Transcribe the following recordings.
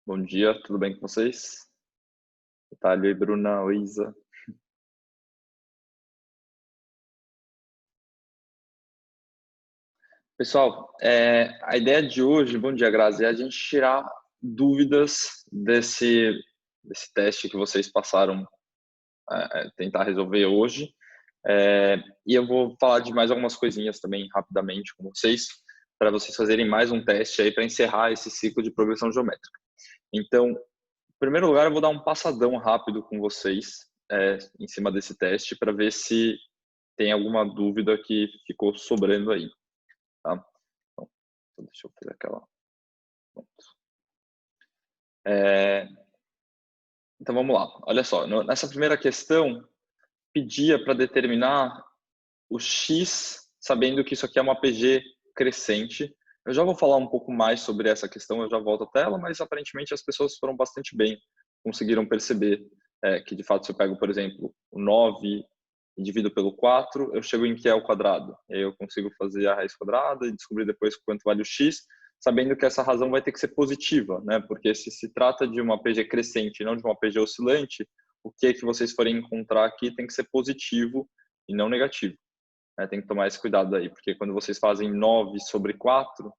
Bom dia, tudo bem com vocês? Natália, oi Bruna, oi Isa. Pessoal, a ideia de hoje, bom dia Grazi, é a gente tirar dúvidas desse teste que vocês passaram, tentar resolver hoje. E eu vou falar de mais algumas coisinhas também rapidamente com vocês, para vocês fazerem mais um teste aí para encerrar esse ciclo de progressão geométrica. Então, em primeiro lugar, eu vou dar um passadão rápido com vocês em cima desse teste para ver se tem alguma dúvida que ficou sobrando aí, tá? Então deixa eu fazer aquela. Pronto. Então vamos lá. Olha só, nessa primeira questão, pedia para determinar o x, sabendo que isso aqui é uma PG crescente. Eu já vou falar um pouco mais sobre essa questão, eu já volto à tela, mas aparentemente as pessoas foram bastante bem, conseguiram perceber que de fato se eu pego, por exemplo, o 9 e divido pelo 4, eu chego em que é o quadrado. E aí eu consigo fazer a raiz quadrada e descobrir depois quanto vale o x, sabendo que essa razão vai ter que ser positiva, né? Porque se trata de uma PG crescente e não de uma PG oscilante, o que vocês forem encontrar aqui tem que ser positivo e não negativo. Tem que tomar esse cuidado aí, porque quando vocês fazem 9 sobre 4,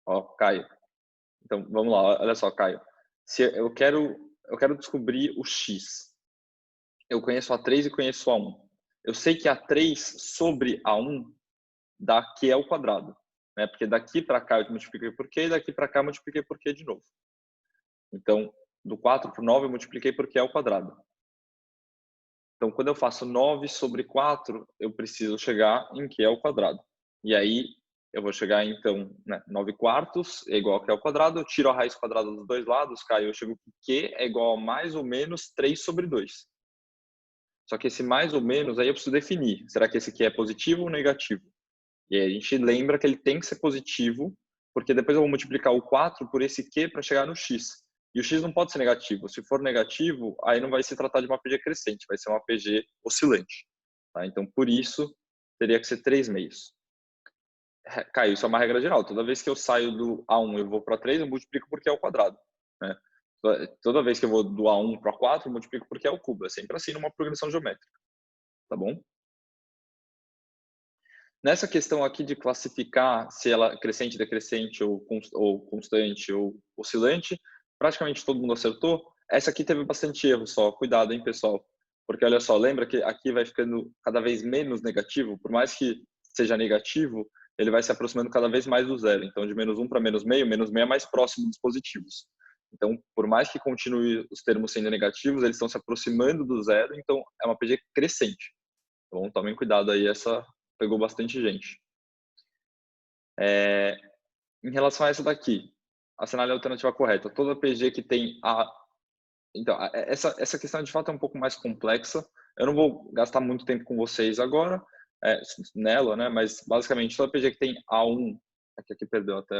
ó, Caio. Então, vamos lá, olha só, Caio. Se eu quero descobrir o x. Eu conheço a 3 e conheço a 1. Eu sei que a 3 sobre a 1 dá q ao quadrado, né? Porque daqui para cá eu multipliquei por q e daqui para cá eu multipliquei por q de novo. Então, do 4 para o 9 eu multipliquei por q ao quadrado. Então, quando eu faço 9 sobre 4, eu preciso chegar em q ao quadrado. E aí, eu vou chegar, então, 9 quartos é igual a q ao quadrado, eu tiro a raiz quadrada dos dois lados, Caio, eu chego que q é igual a mais ou menos 3 sobre 2. Só que esse mais ou menos, aí eu preciso definir. Será que esse aqui é positivo ou negativo? E aí a gente lembra que ele tem que ser positivo, porque depois eu vou multiplicar o 4 por esse q para chegar no x. E o x não pode ser negativo. Se for negativo, aí não vai se tratar de uma PG crescente, vai ser uma PG oscilante. Tá? Então, por isso, teria que ser 3 meios. Caio, isso é uma regra geral. Toda vez que eu saio do A1 e vou para 3, eu multiplico por q ao quadrado. Né? Toda vez que eu vou do A1 para 4, eu multiplico por q ao cubo. É sempre assim numa progressão geométrica. Tá bom? Nessa questão aqui de classificar se ela é crescente, decrescente ou constante ou oscilante, praticamente todo mundo acertou. Essa aqui teve bastante erro só. Cuidado, hein, pessoal? Porque olha só, lembra que aqui vai ficando cada vez menos negativo, por mais que seja negativo, ele vai se aproximando cada vez mais do zero. Então, de -1 para menos meio é mais próximo dos positivos. Então, por mais que continue os termos sendo negativos, eles estão se aproximando do zero, então é uma PG crescente. Então, tomem cuidado aí, essa pegou bastante gente. Em relação a essa daqui, assinale a alternativa correta. Toda PG que tem a... Então, essa questão de fato é um pouco mais complexa. Eu não vou gastar muito tempo com vocês agora nela, né? Mas basicamente toda PG que tem A1, aqui perdeu até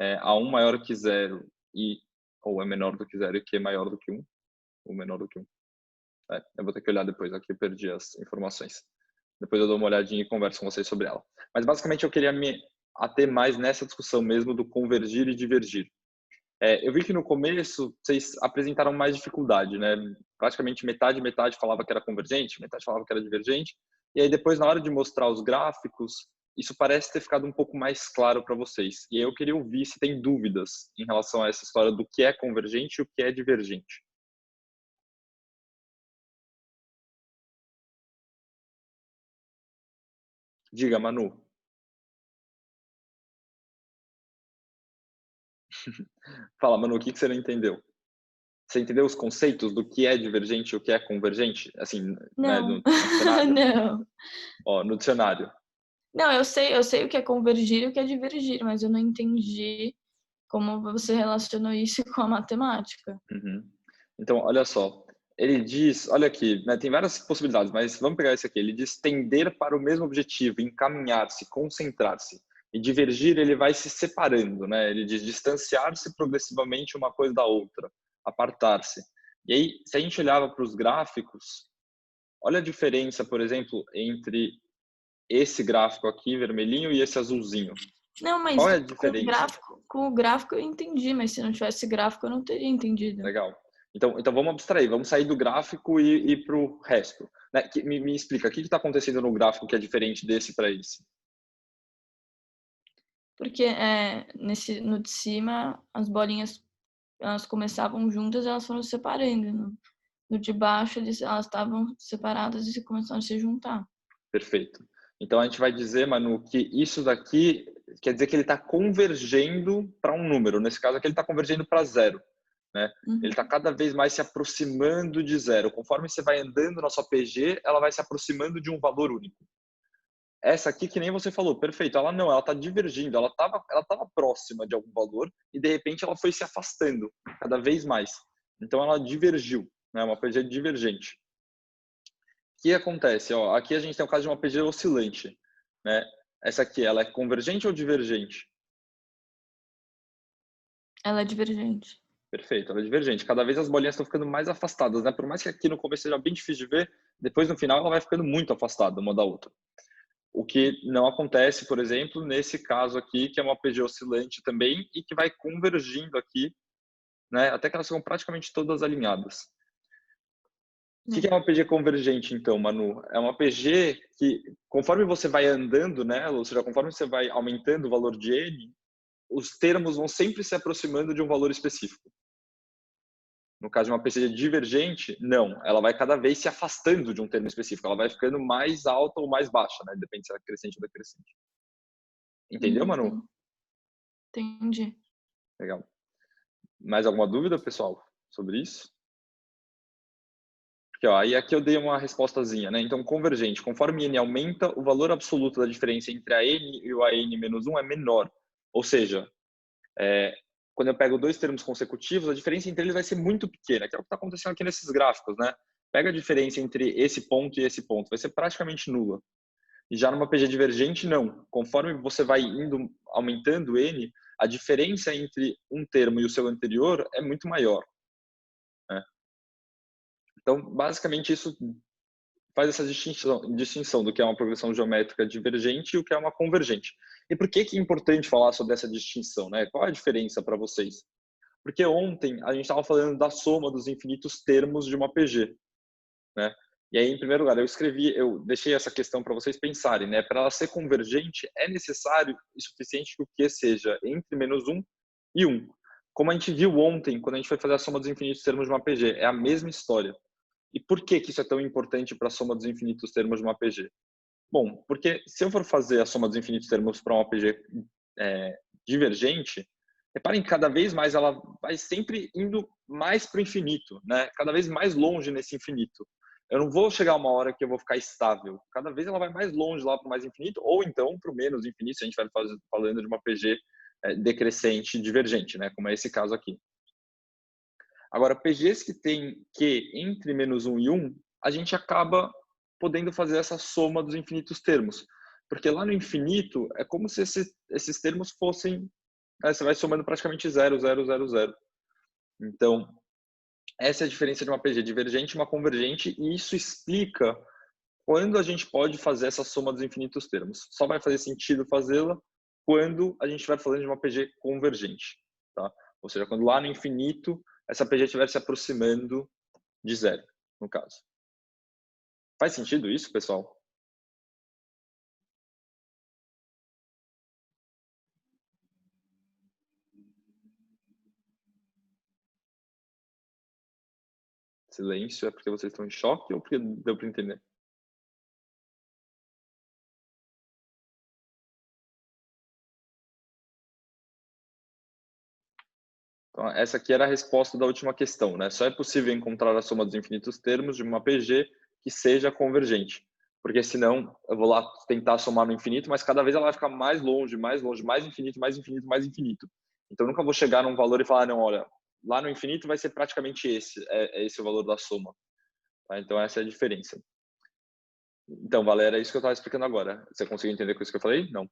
A1 maior que 0 ou é menor do que 0 e Q maior do que 1, ou menor do que 1. Eu vou ter que olhar depois, aqui eu perdi as informações. Depois eu dou uma olhadinha e converso com vocês sobre ela. Mas basicamente eu queria me ater mais nessa discussão mesmo do convergir e divergir. Eu vi que no começo vocês apresentaram mais dificuldade, né? Praticamente metade falava que era convergente, metade falava que era divergente. E aí depois, na hora de mostrar os gráficos, isso parece ter ficado um pouco mais claro para vocês. E aí eu queria ouvir se tem dúvidas em relação a essa história do que é convergente e o que é divergente. Diga, Manu. Fala, Manu, o que você não entendeu? Você entendeu os conceitos do que é divergente e o que é convergente? Assim, né, Não, no dicionário? não. Ó, no dicionário. Não, eu sei o que é convergir e o que é divergir, mas eu não entendi como você relacionou isso com a matemática. Uhum. Então, olha só. Ele diz, olha aqui, né, tem várias possibilidades, mas vamos pegar esse aqui. Ele diz tender para o mesmo objetivo, encaminhar-se, concentrar-se. E divergir, ele vai se separando, né? Ele diz distanciar-se progressivamente uma coisa da outra, apartar-se. E aí, se a gente olhava para os gráficos, olha a diferença, por exemplo, entre esse gráfico aqui, vermelhinho, e esse azulzinho. Não, mas Qual é a diferença? com o gráfico eu entendi, mas se não tivesse gráfico eu não teria entendido. Legal. Então vamos abstrair, vamos sair do gráfico e ir para o resto. Né? Me explica, o que está acontecendo no gráfico que é diferente desse para esse? Porque no de cima, as bolinhas elas começavam juntas, elas foram se separando. No de baixo, elas estavam separadas e começaram a se juntar. Perfeito. Então a gente vai dizer, Manu, que isso daqui quer dizer que ele está convergendo para um número. Nesse caso aqui ele está convergendo para zero. Né? Ele está cada vez mais se aproximando de zero. Conforme você vai andando na sua PG, ela vai se aproximando de um valor único. Essa aqui, que nem você falou, perfeito. Ela não, ela está divergindo. Ela tava próxima de algum valor e de repente ela foi se afastando cada vez mais. Então ela divergiu, né? Uma PG divergente. O que acontece? Ó, aqui a gente tem o caso de uma PG oscilante, né? Essa aqui, ela é convergente ou divergente? Ela é divergente. Perfeito, ela é divergente. Cada vez as bolinhas estão ficando mais afastadas, né? Por mais que aqui no começo seja bem difícil de ver, depois no final ela vai ficando muito afastada uma da outra. O que não acontece, por exemplo, nesse caso aqui, que é uma PG oscilante também e que vai convergindo aqui, né? Até que elas ficam praticamente todas alinhadas. O que é uma PG convergente, então, Manu? É uma PG que, conforme você vai andando nela, ou seja, conforme você vai aumentando o valor de N, os termos vão sempre se aproximando de um valor específico. No caso de uma PG divergente, não. Ela vai cada vez se afastando de um termo específico. Ela vai ficando mais alta ou mais baixa, né? Depende se é crescente ou decrescente. Entendeu, Manu? Entendi. Legal. Mais alguma dúvida, pessoal, sobre isso? Porque, ó, aí aqui eu dei uma respostazinha, né? Então, convergente. Conforme n aumenta, o valor absoluto da diferença entre a n e o a n menos 1 é menor. Ou seja, quando eu pego dois termos consecutivos, a diferença entre eles vai ser muito pequena, que é o que está acontecendo aqui nesses gráficos, né? Pega a diferença entre esse ponto e esse ponto, vai ser praticamente nula. E já numa PG divergente, não. Conforme você vai indo aumentando n, a diferença entre um termo e o seu anterior é muito maior. Né? Então, basicamente, isso faz essa distinção do que é uma progressão geométrica divergente e o que é uma convergente. E por que é importante falar sobre essa distinção? Né? Qual é a diferença para vocês? Porque ontem a gente estava falando da soma dos infinitos termos de uma PG. Né? E aí, em primeiro lugar, eu deixei essa questão para vocês pensarem, né? Para ela ser convergente, é necessário e suficiente que o Q seja entre menos 1 e 1. Como a gente viu ontem, quando a gente foi fazer a soma dos infinitos termos de uma PG, é a mesma história. E por que isso é tão importante para a soma dos infinitos termos de uma PG? Bom, porque se eu for fazer a soma dos infinitos termos para uma PG divergente, reparem que cada vez mais ela vai sempre indo mais para o infinito, né? Cada vez mais longe nesse infinito. Eu não vou chegar uma hora que eu vou ficar estável. Cada vez ela vai mais longe lá para o mais infinito, ou então para o menos infinito, se a gente vai falando de uma PG decrescente divergente, né? Como é esse caso aqui. Agora, PGs que tem Q entre menos 1 e 1, a gente acaba podendo fazer essa soma dos infinitos termos. Porque lá no infinito, é como se esses termos fossem... Você vai somando praticamente 0, 0, 0, 0. Então, essa é a diferença de uma PG divergente e uma convergente, e isso explica quando a gente pode fazer essa soma dos infinitos termos. Só vai fazer sentido fazê-la quando a gente estiver falando de uma PG convergente. Tá? Ou seja, quando lá no infinito essa PG estiver se aproximando de zero, no caso. Faz sentido isso, pessoal? Silêncio é porque vocês estão em choque ou porque deu para entender? Então, essa aqui era a resposta da última questão, né? Só é possível encontrar a soma dos infinitos termos de uma PG que seja convergente. Porque senão eu vou lá tentar somar no infinito, mas cada vez ela vai ficar mais longe, mais infinito, mais infinito, mais infinito. Então eu nunca vou chegar num valor e falar, não, olha, lá no infinito vai ser praticamente esse, é esse o valor da soma. Tá? Então essa é a diferença. Então, Valéria, é isso que eu estava explicando agora. Você conseguiu entender com isso que eu falei? Não.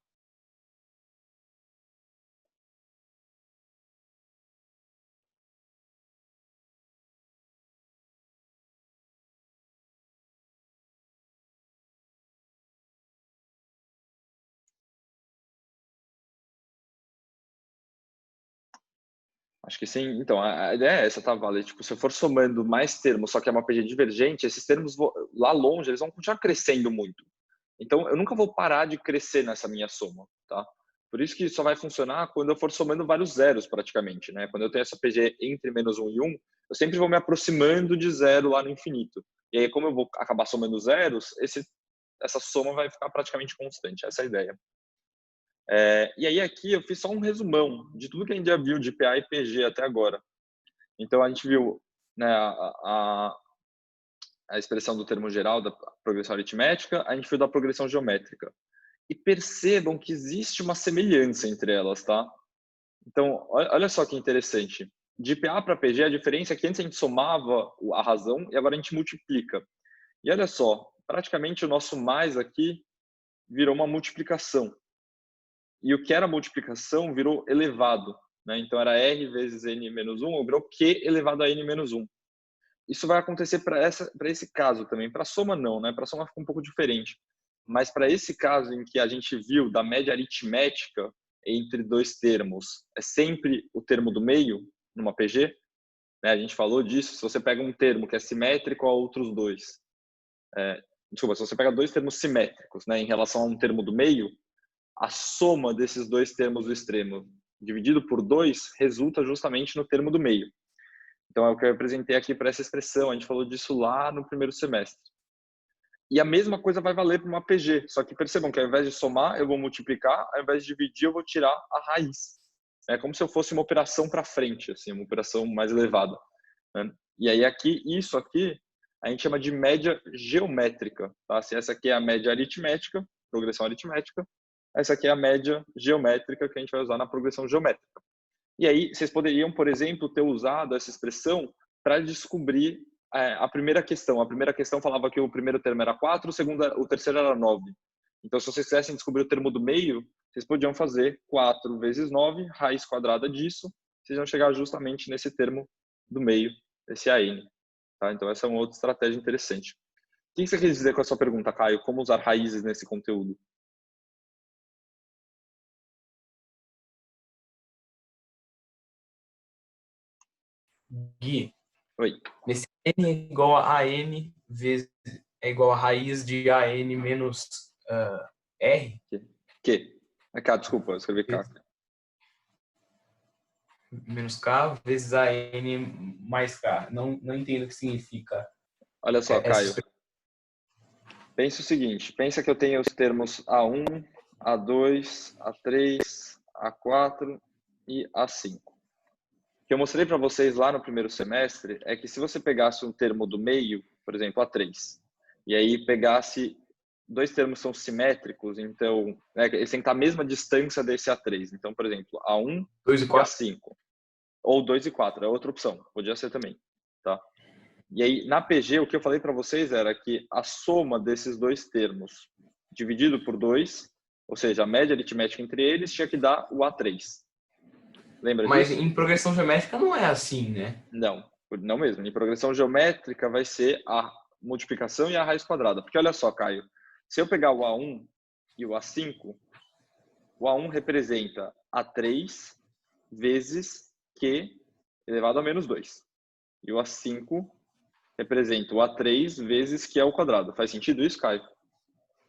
Acho que sim. Então, a ideia é essa, tá, Vale? Tipo, se eu for somando mais termos, só que é uma PG divergente, esses termos lá longe, eles vão continuar crescendo muito. Então, eu nunca vou parar de crescer nessa minha soma, tá? Por isso que só vai funcionar quando eu for somando vários zeros, praticamente, né? Quando eu tenho essa PG entre -1 e 1, eu sempre vou me aproximando de zero lá no infinito. E aí, como eu vou acabar somando zeros, essa soma vai ficar praticamente constante. Essa é a ideia. E aí, aqui, eu fiz só um resumão de tudo que a gente já viu de PA e PG até agora. Então, a gente viu, né, a expressão do termo geral da progressão aritmética, a gente viu da progressão geométrica. E percebam que existe uma semelhança entre elas, tá? Então, olha só que interessante. De PA para PG, a diferença é que antes a gente somava a razão e agora a gente multiplica. E olha só, praticamente o nosso mais aqui virou uma multiplicação. E o que era multiplicação virou elevado, né? Então, era R vezes N menos 1, virou Q elevado a N menos 1. Isso vai acontecer para esse caso também. Para a soma, não, né? Para a soma fica um pouco diferente. Mas para esse caso em que a gente viu da média aritmética entre dois termos, é sempre o termo do meio, numa PG, né? A gente falou disso. Se você pega um termo que é simétrico a outros dois, desculpa, se você pega dois termos simétricos, né, em relação a um termo do meio, a soma desses dois termos do extremo dividido por 2 resulta justamente no termo do meio. Então, é o que eu apresentei aqui para essa expressão. A gente falou disso lá no primeiro semestre. E a mesma coisa vai valer para uma PG. Só que percebam que ao invés de somar, eu vou multiplicar. Ao invés de dividir, eu vou tirar a raiz. É como se eu fosse uma operação para frente, assim, uma operação mais elevada, né? E aí, isso aqui, a gente chama de média geométrica. Tá? Assim, essa aqui é a média aritmética, progressão aritmética. Essa aqui é a média geométrica que a gente vai usar na progressão geométrica. E aí, vocês poderiam, por exemplo, ter usado essa expressão para descobrir a primeira questão. A primeira questão falava que o primeiro termo era 4, o terceiro era 9. Então, se vocês quisessem descobrir o termo do meio, vocês podiam fazer 4 vezes 9, raiz quadrada disso, vocês vão chegar justamente nesse termo do meio, esse AN. Tá? Então, essa é uma outra estratégia interessante. O que você quer dizer com a sua pergunta, Caio? Como usar raízes nesse conteúdo? Gui, Oi. nesse N é igual a N vezes é igual a raiz de AN menos R? Desculpa, eu escrevi K. Menos K vezes AN mais K. Não entendo o que significa. Olha só, Caio. Pensa o seguinte, pensa que eu tenho os termos A1, A2, A3, A4 e A5. O que eu mostrei para vocês lá no primeiro semestre é que se você pegasse um termo do meio, por exemplo, A3, e aí pegasse dois termos são simétricos, então eles têm que estar à mesma distância desse A3. Então, por exemplo, A1 2 e e 4. A5. Ou 2 e 4, é outra opção, podia ser também, tá? E aí, na PG, o que eu falei para vocês era que a soma desses dois termos dividido por 2, ou seja, a média aritmética entre eles, tinha que dar o A3. Lembra Mas disso? em progressão geométrica não é assim, né? Não mesmo. Em progressão geométrica vai ser a multiplicação e a raiz quadrada. Porque olha só, Caio, se eu pegar o A1 e o A5, o A1 representa A3 vezes Q elevado a menos 2. E o A5 representa o A3 vezes Q ao quadrado. Faz sentido isso, Caio?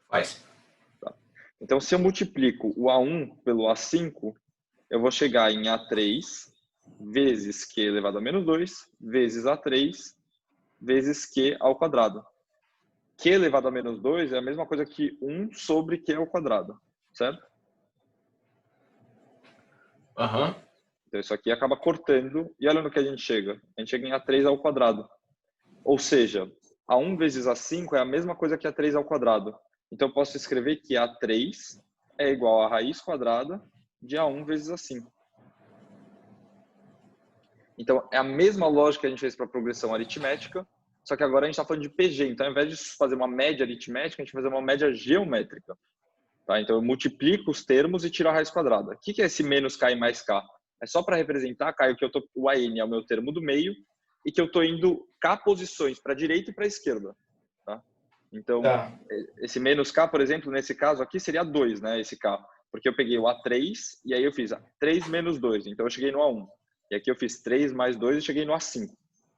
Faz. Tá. Então, se eu multiplico o A1 pelo A5, eu vou chegar em A3 vezes Q elevado a menos 2 vezes A3 vezes Q ao quadrado. Q elevado a menos 2 é a mesma coisa que 1 sobre Q ao quadrado, certo? Aham. Então, isso aqui acaba cortando. E olha no que a gente chega. A gente chega em A3 ao quadrado. Ou seja, A1 vezes A5 é a mesma coisa que A3 ao quadrado. Então, eu posso escrever que A3 é igual a raiz quadrada de A1 vezes A5. Então, é a mesma lógica que a gente fez para a progressão aritmética, só que agora a gente está falando de PG. Então, ao invés de fazer uma média aritmética, a gente vai fazer uma média geométrica. Tá? Então, eu multiplico os termos e tiro a raiz quadrada. O que é esse menos K e mais K? É só para representar, Caio, que o AN é o meu termo do meio e que eu estou indo K posições para a direita e para a esquerda. Tá? Então, esse menos K, por exemplo, nesse caso aqui seria 2, né? Esse K. Porque eu peguei o A3 e aí eu fiz 3 menos 2. Então, eu cheguei no A1. E aqui eu fiz 3 mais 2 e cheguei no A5.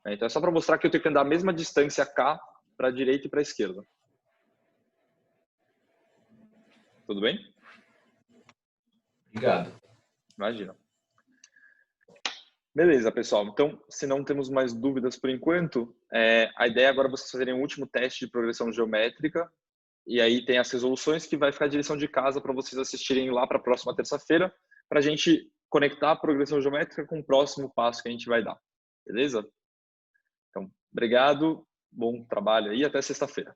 Então é só para mostrar que eu tenho que andar a mesma distância K para a direita e para a esquerda. Tudo bem? Obrigado. Imagina. Beleza, pessoal. Então, se não temos mais dúvidas por enquanto, a ideia agora é vocês fazerem um último teste de progressão geométrica. E aí tem as resoluções que vai ficar a direção de casa para vocês assistirem lá para a próxima terça-feira, para a gente conectar a progressão geométrica com o próximo passo que a gente vai dar. Beleza? Então, obrigado, bom trabalho aí, até sexta-feira.